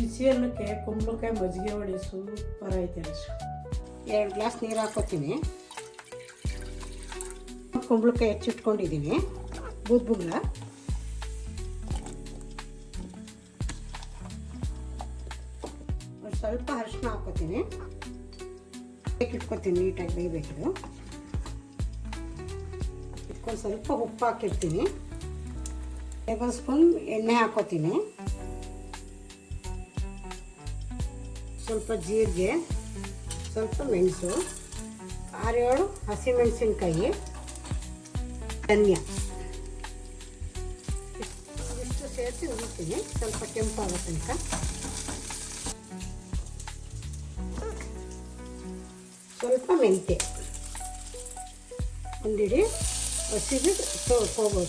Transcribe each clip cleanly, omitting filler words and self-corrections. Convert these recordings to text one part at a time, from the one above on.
ಬಿಸಿ ಅನ್ನಕ್ಕೆ ಕುಂಬಳಕಾಯಿ ಮಜ್ಜಿಗೆ ವಡೆ ಸೂಪರ್ ಐತೆ ಅಷ್ಟು. 2 ಗ್ಲಾಸ್ ನೀರು ಹಾಕೋತೀನಿ. ಕುಂಬಳಕಾಯಿ ಹೆಚ್ಚಿಟ್ಕೊಂಡಿದ್ದೀನಿ ಬುಗ್ಲ. ಒಂದು ಸ್ವಲ್ಪ ಅರಿಶಿನ ಹಾಕೋತೀನಿ. ಇಟ್ಕೊತೀನಿ, ನೀಟಾಗಿ ಬೇಯಬೇಕಿದು. ಇದಕ್ಕೊಂದು ಸ್ವಲ್ಪ ಉಪ್ಪು ಹಾಕಿರ್ತೀನಿ. 1 ಟೇಬಲ್ ಸ್ಪೂನ್ ಎಣ್ಣೆ ಹಾಕೋತೀನಿ. ಸ್ವಲ್ಪ ಜೀರಿಗೆ, ಸ್ವಲ್ಪ ಮೆಣಸು, 6-7 ಹಸಿಮೆಣಸಿನ್ಕಾಯಿ, ಧನಿಯಾ ಇಷ್ಟು ಸೇರಿಸಿ ಹುರಿತೀನಿ ಸ್ವಲ್ಪ ಕೆಂಪಾಗೋ ತನಕ. ಸ್ವಲ್ಪ ಮೆಂತ್ಯ, ಒಂದಿಡಿ ಹಸಿದು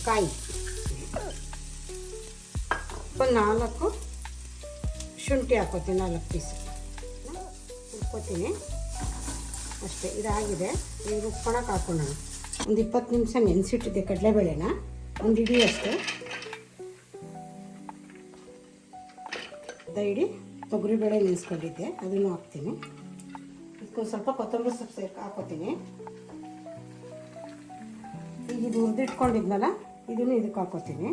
ಕಾಯಿ, ಒಂದು 4 ಶುಂಠಿ ಹಾಕೋತೀನಿ, 4 ಪೀಸ್ ಹುರ್ಕೋತೀನಿ ಅಷ್ಟೇ. ಇದಾಗಿದೆ. ಈಗ ರುಬ್ಕೊಳಕ್ಕೆ ಹಾಕೋಣ. ಒಂದು 20 ನಿಮಿಷ ನೆನೆಸಿಟ್ಟಿದ್ದೆ ಕಡಲೆಬೇಳೆನ, ಒಂದು ಇಡೀ ಅಷ್ಟು. ಇಡೀ ತೊಗರಿಬೇಳೆ ನೆನೆಸ್ಕೊಂಡಿದ್ದೆ, ಅದನ್ನು ಹಾಕ್ತೀನಿ. ಇದಕ್ಕೊಂದು ಸ್ವಲ್ಪ ಕೊತ್ತಂಬರಿ ಸೊಪ್ಪು ಹಾಕೋತೀನಿ. ಈಗ ಇದು ಹುರಿದಿಟ್ಕೊಂಡಿದ್ನಲ್ಲ, ಇದನ್ನು ಇದಕ್ಕೆ ಹಾಕೋತೀನಿ.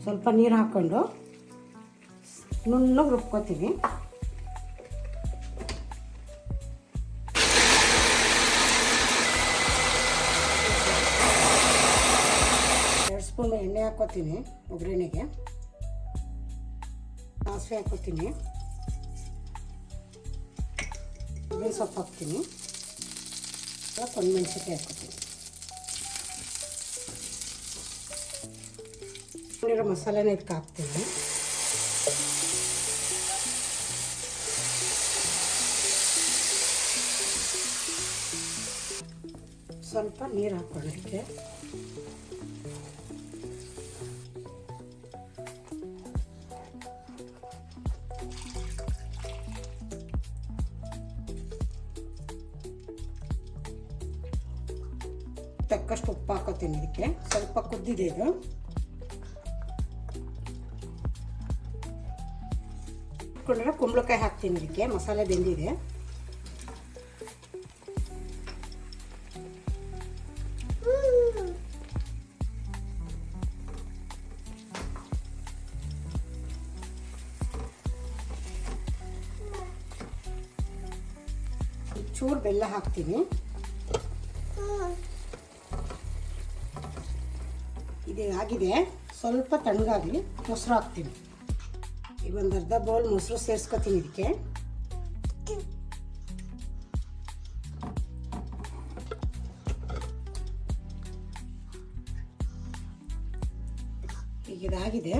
ಸ್ವಲ್ಪ ನೀರು ಹಾಕ್ಕೊಂಡು ನುಣ್ಣಗೆ ರುಬ್ಕೋತೀನಿ. ಸ್ಪೂನ್ ಎಣ್ಣೆ ಹಾಕೋತೀನಿ, ಒಗ್ಗರಣೆಗೆ ಸಾಸಿವೆ ಹಾಕೋತೀನಿ, ಬೇವಿನ ಸೊಪ್ಪು ಹಾಕ್ತೀನಿ, ಒಣಮೆಣಸಿನ್ಕಾಯಿ ಹಾಕೋತೀನಿ. ಮಸಾಲೆನ ಇದಕ್ಕೆ ಹಾಕ್ತೀನಿ. ಸ್ವಲ್ಪ ನೀರು ಹಾಕೊಳ್ಳೋಕ್ಕೆ. ತಕ್ಕಷ್ಟು ಉಪ್ಪು ಹಾಕೋತೀನಿ. ಇದಕ್ಕೆ ಸ್ವಲ್ಪ ಕುದ್ದಿದೆ ಇದು. ಕುಂಬಳಕಾಯಿ ಹಾಕ್ತೀನಿ. ಇದಕ್ಕೆ ಮಸಾಲೆ ಬೆಂದಿದೆ. ಚೂರು ಬೆಲ್ಲ ಹಾಕ್ತೀನಿ. ಇದು ಆಗಿದೆ. ಸ್ವಲ್ಪ ತಣ್ಣಗಾಗಲಿ, ಮೊಸರು ಹಾಕ್ತೀನಿ. ಈಗ ಒಂದು ಅರ್ಧ ಬೌಲ್ ಮೊಸರು ಸೇರಿಸ್ಕೊತೀನಿ ಇದಕ್ಕೆ. ಈಗ ಇದಾಗಿದೆ.